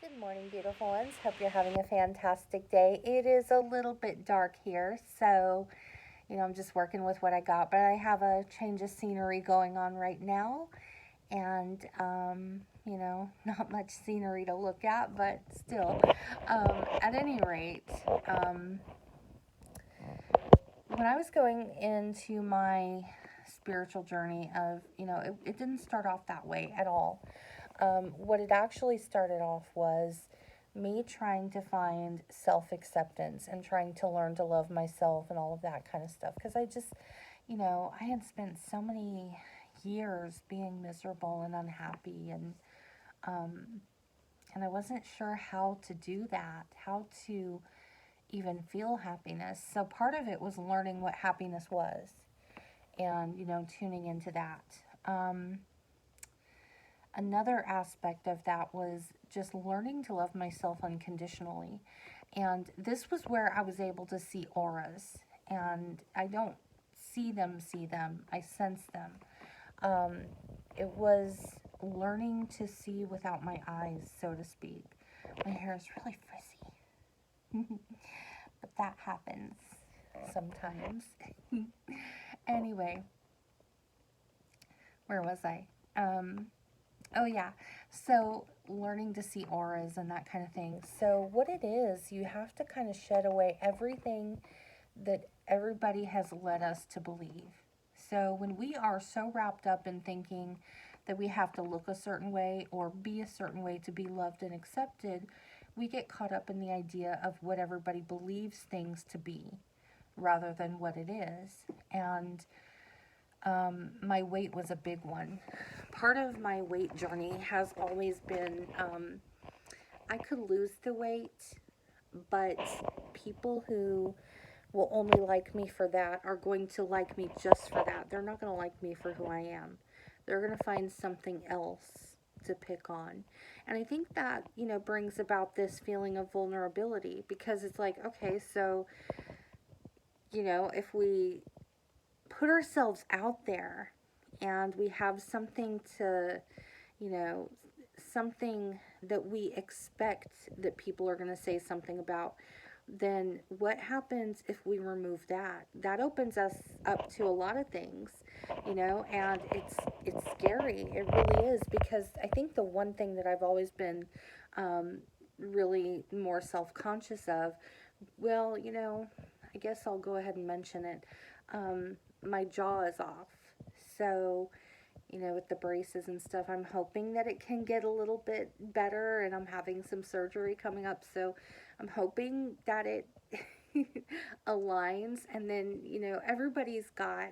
Good morning, beautiful ones. Hope you're having a fantastic day. It is a little bit dark here, so I'm just working with what I got, but I have a change of scenery going on right now, and not much scenery to look at, but still. At any rate, um, when I was going into my spiritual journey of, it didn't start off that way at all. What it actually started off was me trying to find self acceptance and trying to learn to love myself and all of that kind of stuff. Because I just, I had spent so many years being miserable and unhappy, um, and I wasn't sure how to do that, how to even feel happiness. So part of it was learning what happiness was and, tuning into that. Um, Another aspect of that was just learning to love myself unconditionally. And this was where I was able to see auras. And I don't see them, I sense them. Um, it was learning to see without my eyes, so to speak. My hair is really frizzy, but that happens sometimes. Anyway, where was I? Um, Oh, yeah. So, learning to see auras and that kind of thing. So, what it is, you have to kind of shed away everything that everybody has led us to believe. So, when we are so wrapped up in thinking that we have to look a certain way or be a certain way to be loved and accepted, we get caught up in the idea of what everybody believes things to be rather than what it is. And my weight was a big one. Part of my weight journey has always been I could lose the weight, but people who will only like me for that are going to like me just for that. They're not going to like me for who I am. They're going to find something else to pick on. And I think that, brings about this feeling of vulnerability because it's like, okay, so, if we put ourselves out there and we have something to, you know, something that we expect that people are going to say something about, then what happens if we remove that? That opens us up to a lot of things, and it's scary. It really is because I think the one thing that I've always been really more self-conscious of, well, I guess I'll go ahead and mention it. My jaw is off. So, with the braces and stuff, I'm hoping that it can get a little bit better, and I'm having some surgery coming up. So, I'm hoping that it aligns. And then, everybody's got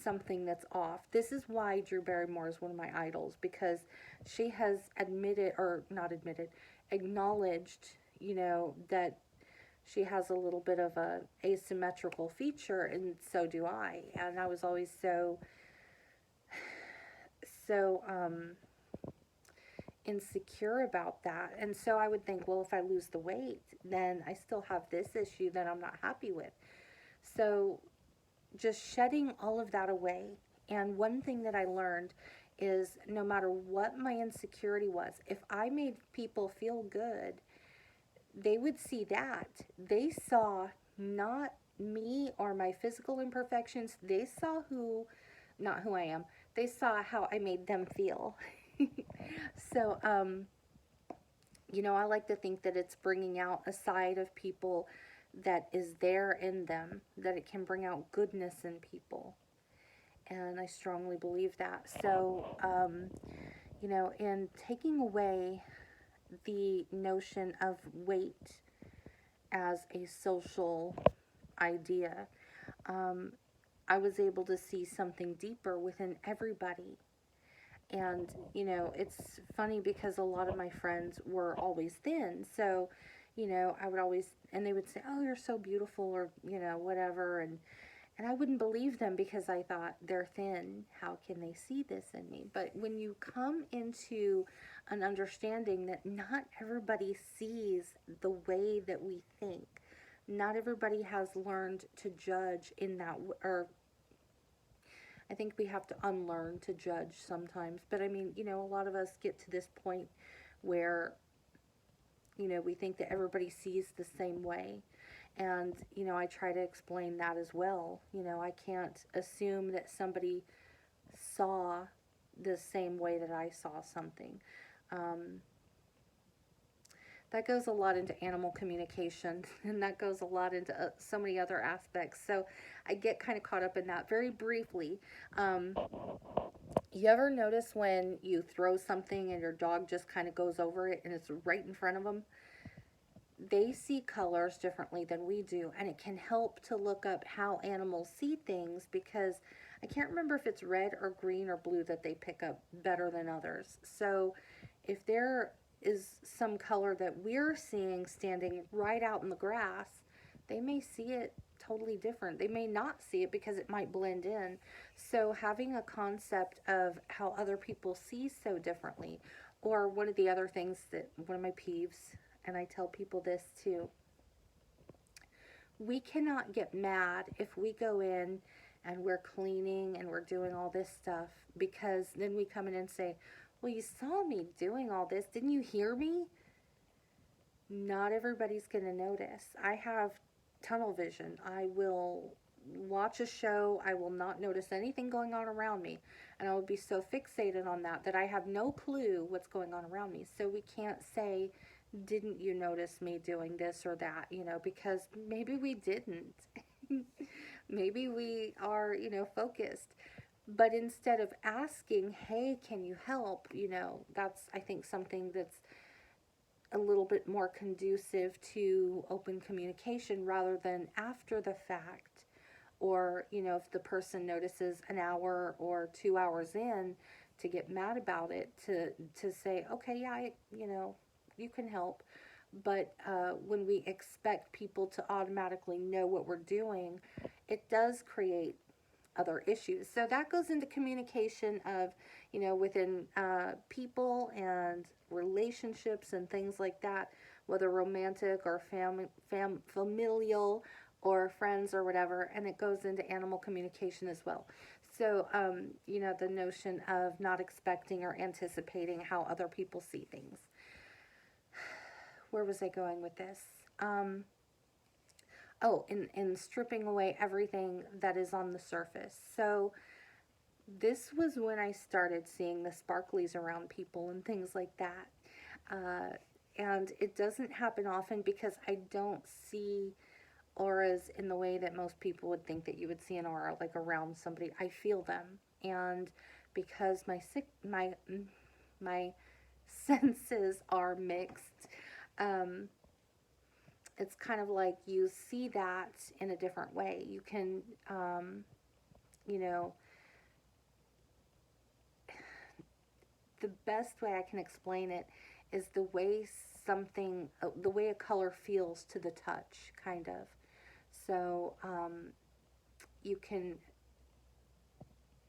something that's off. This is why Drew Barrymore is one of my idols because she has admitted, or not admitted, acknowledged, that she has a little bit of a asymmetrical feature, and so do I. And I was always so insecure about that. And so I would think, well, if I lose the weight, then I still have this issue that I'm not happy with. So just shedding all of that away. And one thing that I learned is no matter what my insecurity was, if I made people feel good, they would see that. They saw not me or my physical imperfections. They saw not who I am. They saw how I made them feel. So, I like to think that it's bringing out a side of people that is there in them, that it can bring out goodness in people. And I strongly believe that. So, in taking away the notion of weight as a social idea, um, I was able to see something deeper within everybody. And, it's funny because a lot of my friends were always thin. So, I would always, and they would say, oh, you're so beautiful, or, whatever. And I wouldn't believe them because I thought they're thin. How can they see this in me? But when you come into an understanding that not everybody sees the way that we think, not everybody has learned to judge in that, or I think we have to unlearn to judge sometimes. But I mean, a lot of us get to this point where we think that everybody sees the same way. And, I try to explain that as well. I can't assume that somebody saw the same way that I saw something. Um, that goes a lot into animal communication, and that goes a lot into so many other aspects. So I get kind of caught up in that. Very briefly, um, you ever notice when you throw something and your dog just kind of goes over it and it's right in front of them? They see colors differently than we do, and it can help to look up how animals see things, because I can't remember if it's red or green or blue that they pick up better than others. So if there is some color that we're seeing standing right out in the grass, they may see it totally different. They may not see it because it might blend in. So having a concept of how other people see so differently, or one of the other things that one of my peeves, and I tell people this too, we cannot get mad if we go in and we're cleaning and we're doing all this stuff, because then we come in and say, well, you saw me doing all this. Didn't you hear me? Not everybody's going to notice. I have tunnel vision. I will watch a show. I will not notice anything going on around me. And I will be so fixated on that that I have no clue what's going on around me. So we can't say, didn't you notice me doing this or that, because maybe we didn't. Maybe we are, focused. But instead of asking, hey, can you help, that's, I think, something that's a little bit more conducive to open communication, rather than after the fact, or if the person notices an hour or 2 hours in, to get mad about it, to say, okay, yeah, you can help. But when we expect people to automatically know what we're doing, it does create other issues. So that goes into communication of, within people and relationships and things like that, whether romantic or familial or friends or whatever. And it goes into animal communication as well. So, the notion of not expecting or anticipating how other people see things. Where was I going with this? In stripping away everything that is on the surface. So this was when I started seeing the sparklies around people and things like that. And it doesn't happen often, because I don't see auras in the way that most people would think that you would see an aura, like around somebody. I feel them. And because my senses are mixed, it's kind of like you see that in a different way. You can, you know, the best way I can explain it is the way a color feels to the touch, kind of. So you can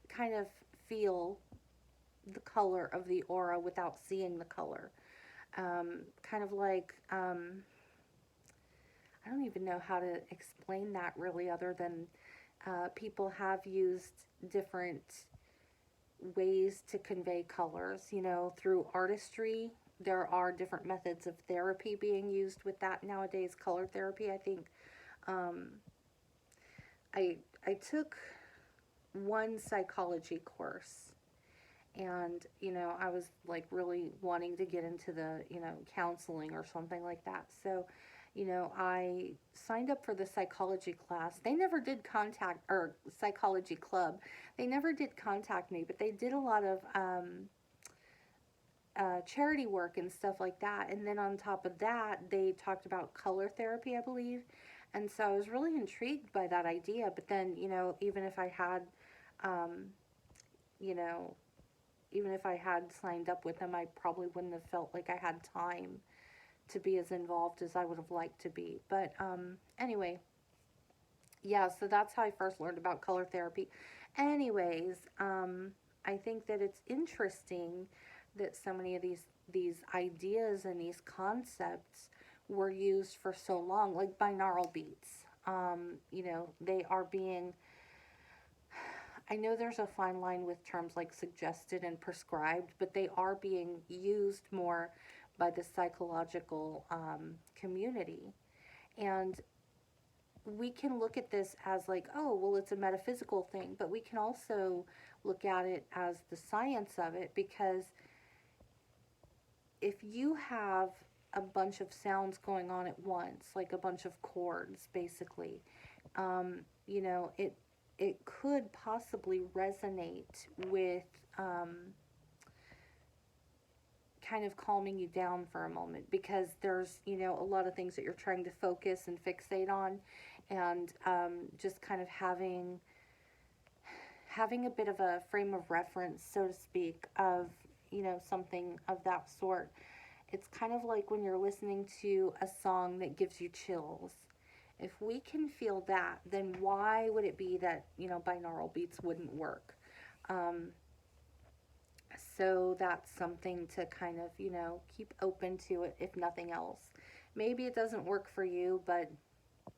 kind of feel the color of the aura without seeing the color. Kind of like, I don't even know how to explain that really, other than people have used different ways to convey colors, through artistry. There are different methods of therapy being used with that nowadays. Color therapy, I think. Um, I took one psychology course, and I was like really wanting to get into the counseling or something like that. So I signed up for the psychology class. They never did contact, or psychology club. They never did contact me, but they did a lot of charity work and stuff like that. And then on top of that, they talked about color therapy, I believe. And so I was really intrigued by that idea. But then, even if I had, um, you know, even if I had signed up with them, I probably wouldn't have felt like I had time to be as involved as I would have liked to be. But anyway, yeah, so that's how I first learned about color therapy. Anyways, I think that it's interesting that so many of these ideas and these concepts were used for so long, like binaural beats. They are being, I know there's a fine line with terms like suggested and prescribed, but they are being used more by the psychological community. And we can look at this as like, oh, well, it's a metaphysical thing, but we can also look at it as the science of it, because if you have a bunch of sounds going on at once, like a bunch of chords, basically, you know, it could possibly resonate with kind of calming you down for a moment, because there's, you know, a lot of things that you're trying to focus and fixate on, and just kind of having a bit of a frame of reference, so to speak, of, you know, something of that sort. It's kind of like when you're listening to a song that gives you chills. If we can feel that, then why would it be that, you know, binaural beats wouldn't work? Um, so that's something to kind of, you know, keep open to it, if nothing else. Maybe it doesn't work for you, but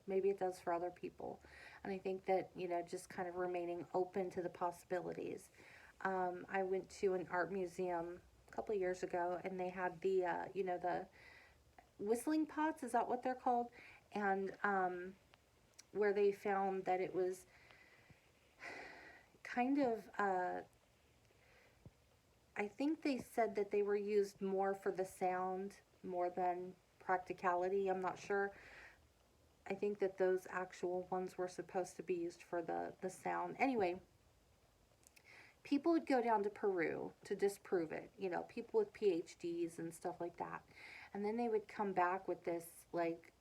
maybe it does for other people. And I think that, you know, just kind of remaining open to the possibilities. I went to an art museum a couple of years ago, and they had the, you know, the whistling pots, is that what they're called? And where they found that it was kind of, I think they said that they were used more for the sound more than practicality. I'm not sure. I think that those actual ones were supposed to be used for the sound. Anyway, people would go down to Peru to disprove it, you know, people with PhDs and stuff like that. And then they would come back with this, like,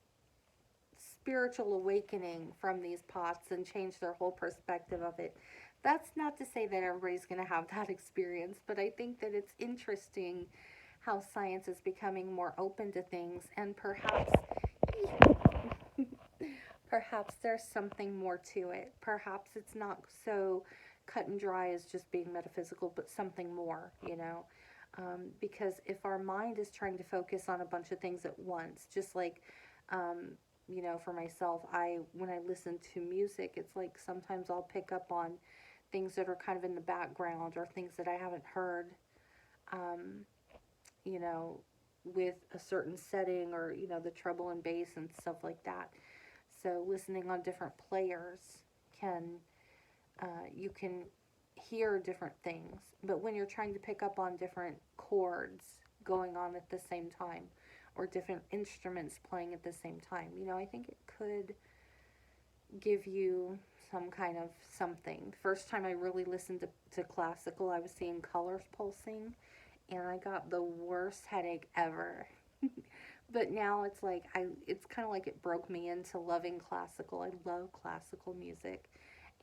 spiritual awakening from these pots and change their whole perspective of it. That's not to say that everybody's going to have that experience, but I think that it's interesting how science is becoming more open to things, and perhaps there's something more to it. Perhaps it's not so cut and dry as just being metaphysical, but something more, you know. Because if our mind is trying to focus on a bunch of things at once, just like, you know, for myself, when I listen to music, it's like sometimes I'll pick up on things that are kind of in the background, or things that I haven't heard, um, you know, with a certain setting, or, you know, the treble and bass and stuff like that. So listening on different players can, you can hear different things. But when you're trying to pick up on different chords going on at the same time, or different instruments playing at the same time, you know, I think it could give you some kind of something. First time I really listened to classical, I was seeing colors pulsing, and I got the worst headache ever. But now it's like, it's kind of like it broke me into loving classical. I love classical music,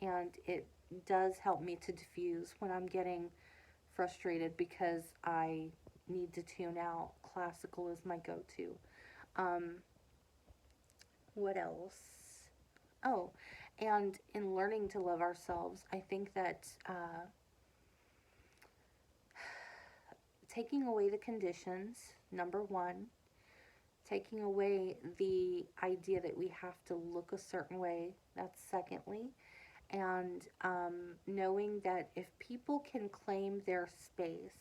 and it does help me to diffuse when I'm getting frustrated, because I need to tune out. Classical is my go-to. Um, what else? Oh, and in learning to love ourselves, I think that taking away the conditions, number one, taking away the idea that we have to look a certain way, that's secondly, and knowing that if people can claim their space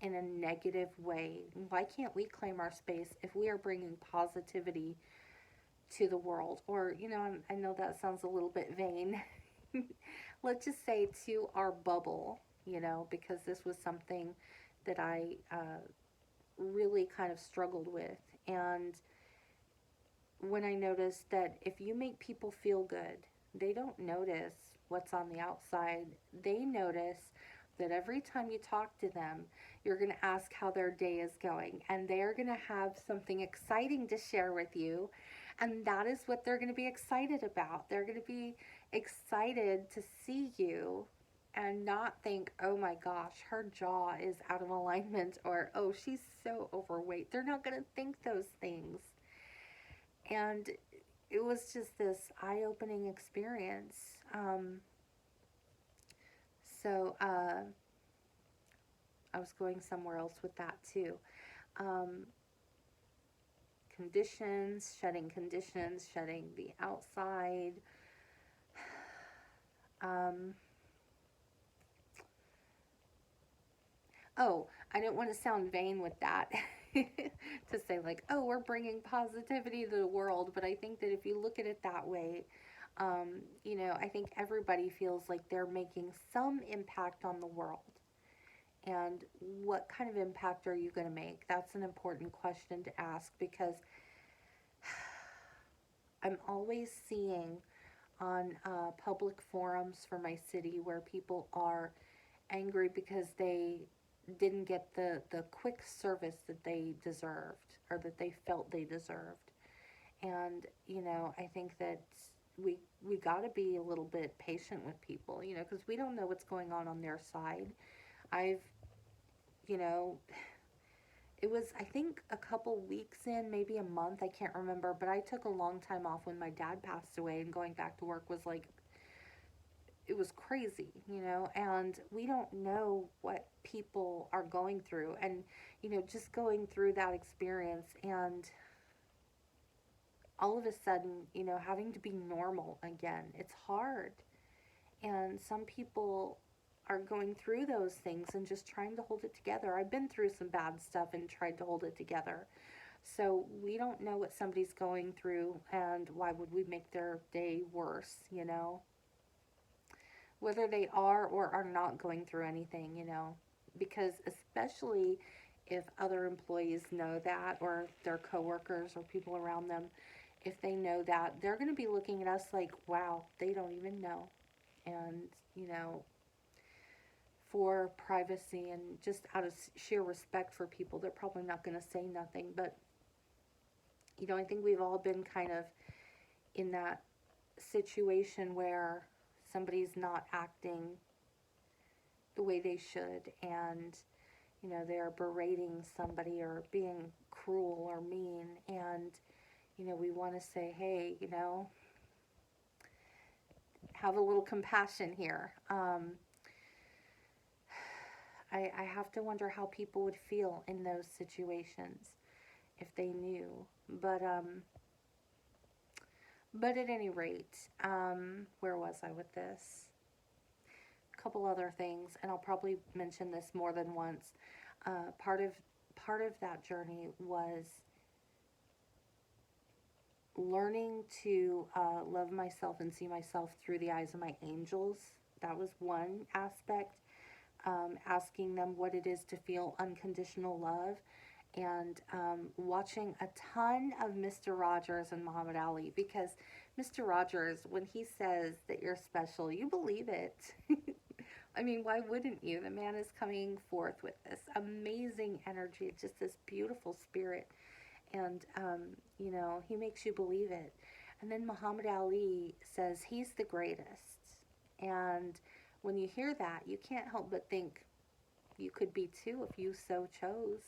in a negative way, why can't we claim our space if we are bringing positivity to the world? Or, you know, I know that sounds a little bit vain. Let's just say to our bubble, you know, because this was something that I really kind of struggled with. And when I noticed that if you make people feel good, they don't notice what's on the outside. They notice that every time you talk to them, you're going to ask how their day is going, and they are going to have something exciting to share with you. And that is what they're going to be excited about. They're going to be excited to see you and not think, oh my gosh, her jaw is out of alignment, or oh, she's so overweight. They're not going to think those things. And it was just this eye-opening experience. So I was going somewhere else with that too. Um, conditions, shedding the outside. Um, oh, I didn't want to sound vain with that. to say like, oh, we're bringing positivity to the world. But I think that if you look at it that way, I think everybody feels like they're making some impact on the world. And what kind of impact are you going to make? That's an important question to ask, because I'm always seeing on public forums for my city where people are angry because they didn't get the quick service that they deserved or that they felt they deserved. And, I think that we got to be a little bit patient with people, because we don't know what's going on their side. I've, you know, it was, I think, a couple weeks in, maybe a month, I can't remember, but I took a long time off when my dad passed away, and going back to work was like, it was crazy, and we don't know what people are going through. And, just going through that experience and all of a sudden, having to be normal again, it's hard. And some people are going through those things and just trying to hold it together. I've been through some bad stuff and tried to hold it together. So we don't know what somebody's going through, and why would we make their day worse? Whether they are or are not going through anything. Because especially if other employees know that, or their coworkers or people around them, if they know that, they're going to be looking at us like, wow, they don't even know. And, for privacy and just out of sheer respect for people, they're probably not going to say nothing. But, I think we've all been kind of in that situation where somebody's not acting the way they should, and, they're berating somebody or being cruel or mean. And, we want to say, hey, have a little compassion here. I have to wonder how people would feel in those situations if they knew. But at any rate, where was I with this? A couple other things, and I'll probably mention this more than once. Part of that journey was learning to love myself and see myself through the eyes of my angels. That was one aspect. Asking them what it is to feel unconditional love, and watching a ton of Mr. Rogers and Muhammad Ali, because Mr. Rogers, when he says that you're special, you believe it. I mean, why wouldn't you? The man is coming forth with this amazing energy, just this beautiful spirit, and he makes you believe it. And then Muhammad Ali says he's the greatest, and when you hear that, you can't help but think you could be too if you so chose.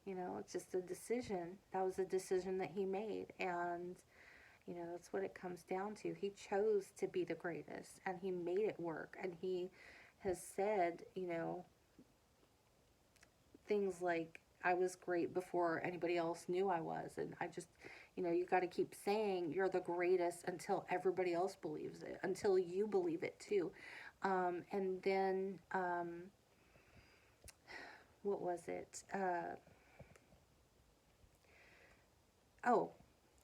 It's just a decision. That was a decision that he made, and that's what it comes down to. He chose to be the greatest, and he made it work. And he has said, things like, I was great before anybody else knew I was. And I just, you got to keep saying you're the greatest until everybody else believes it, until you believe it too. And then, what was it?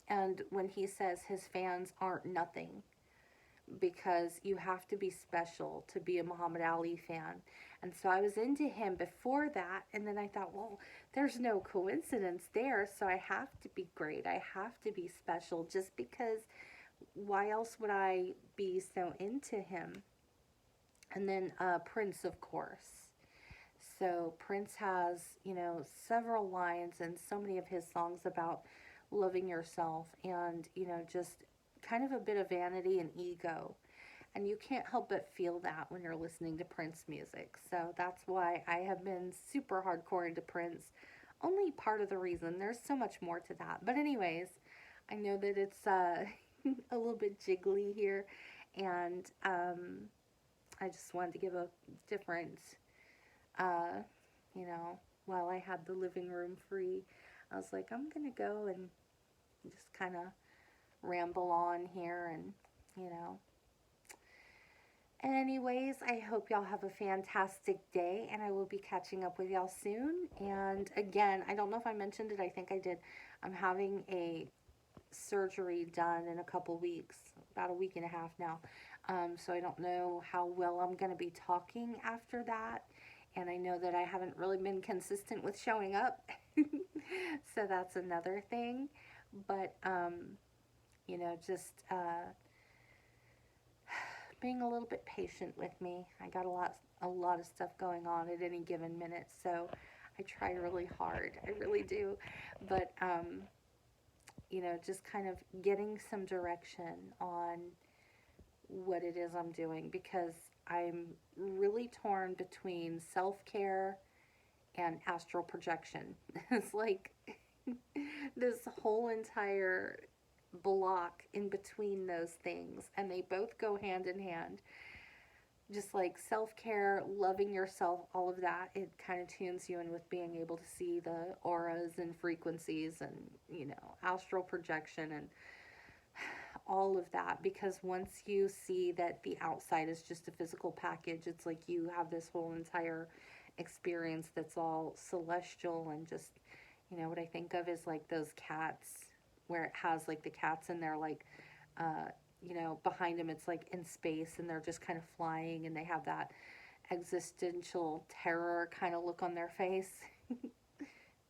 And when he says his fans aren't nothing, because you have to be special to be a Muhammad Ali fan. And so I was into him before that, and then I thought, well, there's no coincidence there, so I have to be great. I have to be special, just because why else would I be so into him? And then Prince, of course. So Prince has, several lines in so many of his songs about loving yourself, and, just kind of a bit of vanity and ego. And you can't help but feel that when you're listening to Prince music. So that's why I have been super hardcore into Prince. Only part of the reason. There's so much more to that. But anyways, I know that it's a little bit jiggly here, and I just wanted to give a different, while I had the living room free, I was like, I'm going to go and just kind of ramble on here, and, Anyways, I hope y'all have a fantastic day, and I will be catching up with y'all soon. And again, I don't know if I mentioned it, I think I did. I'm having a surgery done in a couple weeks, about a week and a half now. So I don't know how well I'm going to be talking after that. And I know that I haven't really been consistent with showing up. So that's another thing. But, just being a little bit patient with me. I got a lot of stuff going on at any given minute. So I try really hard. I really do. But, just kind of getting some direction on what it is I'm doing, because I'm really torn between self care and astral projection. It's like this whole entire block in between those things, and they both go hand in hand. Just like self care, loving yourself, all of that, it kind of tunes you in with being able to see the auras and frequencies and, astral projection and all of that. Because once you see that the outside is just a physical package, it's like you have this whole entire experience that's all celestial and just, what I think of is like those cats where it has like the cats and they're like, behind them it's like in space and they're just kind of flying and they have that existential terror kind of look on their face.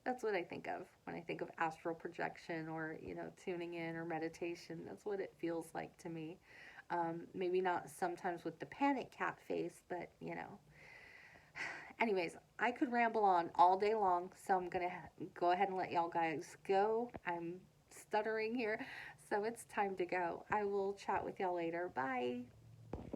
That's what I think of when I think of astral projection or, tuning in or meditation. That's what it feels like to me. Maybe not sometimes with the panic cat face, but, Anyways, I could ramble on all day long, so I'm going to go ahead and let y'all guys go. I'm stuttering here, so it's time to go. I will chat with y'all later. Bye.